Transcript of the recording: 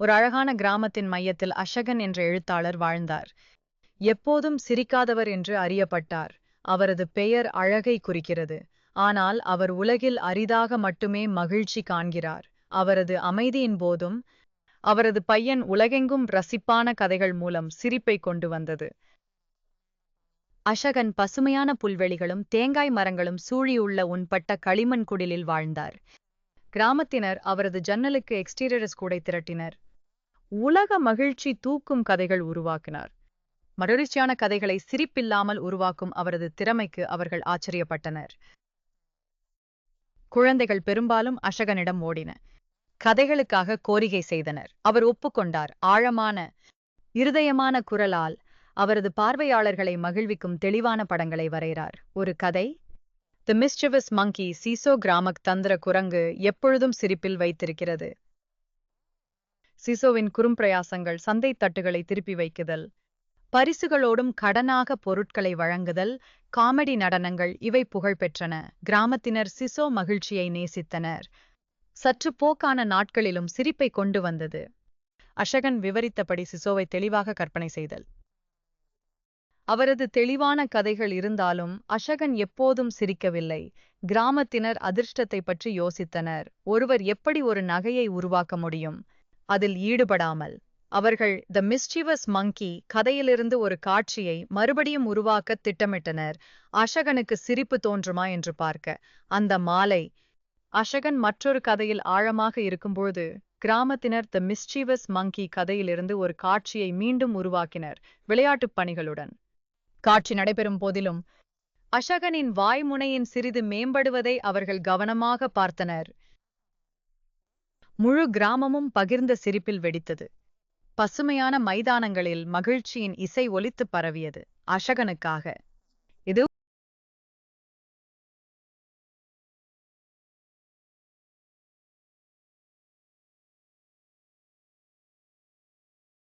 ஒரு அழகான கிராமத்தின் மையத்தில் அசகன் என்ற எழுத்தாளர் வாழ்ந்தார். எப்போதும் சிரிக்காதவர் என்று அறியப்பட்டார். அவரது பெயர் அழகை குறிக்கிறது. ஆனால் அவர் உலகில் அரிதாக மட்டுமே மகிழ்ச்சி காண்கிறார். அவரது அமைதியின் போதும் அவரது பையன் உலகெங்கும் ரசிப்பான கதைகள் மூலம் சிரிப்பை கொண்டு வந்தது. அசகன் பசுமையான புல்வெளிகளும் தேங்காய் மரங்களும் சூழியுள்ள உண்பட்ட களிமண் குடிலில் வாழ்ந்தார். கிராமத்தினர் அவரது ஜன்னலுக்கு எக்ஸ்டீரியர்ஸ் கூடை திரட்டினர். உலக மகிழ்ச்சி தூக்கும் கதைகள் உருவாக்கினார். மகிழ்ச்சியான கதைகளை சிரிப்பில்லாமல் உருவாக்கும் அவரது திறமைக்கு அவர்கள் ஆச்சரியப்பட்டனர். குழந்தைகள் பெரும்பாலும் அசகனிடம் ஓடின. கதைகளுக்காக கோரிக்கை செய்தனர். அவர் ஒப்புக்கொண்டார். ஆழமான இருதயமான குரலால் அவரது பார்வையாளர்களை மகிழ்விக்கும் தெளிவான படங்களை வரைகிறார். ஒரு கதை, தி மிஸ்chievous மங்கி. சீசோ கிராமக் தந்திர குரங்கு எப்பொழுதும் சிரிப்பில் வைத்திருக்கிறது. சீசோவின் குறும்பிரயாசங்கள், சந்தை தட்டுகளை திருப்பி வைக்குதல், பரிசுகளோடும் கடனாக பொருட்களை வழங்குதல், காமெடி நடனங்கள் இவை புகழ் பெற்றன. கிராமத்தினர் சிசோ மகிழ்ச்சியை நேசித்தனர். சற்று போக்கான நாட்களிலும் சிரிப்பை கொண்டு வந்தது. அசகன் விவரித்தபடி சிசோவை தெளிவாக கற்பனை செய்தல். அவரது தெளிவான கதைகள் இருந்தாலும் அசகன் எப்போதும் சிரிக்கவில்லை. கிராமத்தினர் அதிர்ஷ்டத்தை பற்றி யோசித்தனர். ஒருவர் எப்படி ஒரு நகையை உருவாக்க முடியும், அதில் ஈடுபடாமல்? அவர்கள் த மிஸ்chievous மங்கி கதையிலிருந்து ஒரு காட்சியை மறுபடியும் உருவாக்க திட்டமிட்டனர். அசகனுக்கு சிரிப்பு தோன்றுமா என்று பார்க்க. அந்த மாலை அசகன் மற்றொரு கதையில் ஆழமாக இருக்கும்போது கிராமத்தினர் த மிஸ்chievous மங்கி கதையிலிருந்து ஒரு காட்சியை மீண்டும் உருவாக்கினர், விளையாட்டுப் பணிகளுடன். காட்சி நடைபெறும் போதிலும் அசகனின் வாய்முனையின் சிறிது மேம்படுவதை அவர்கள் கவனமாக பார்த்தனர். முழு கிராமமும் பகிர்ந்த சிரிப்பில் வெடித்தது. பசுமையான மைதானங்களில் மகிழ்ச்சியின் இசை ஒலித்து பரவியது. அசகனுக்காக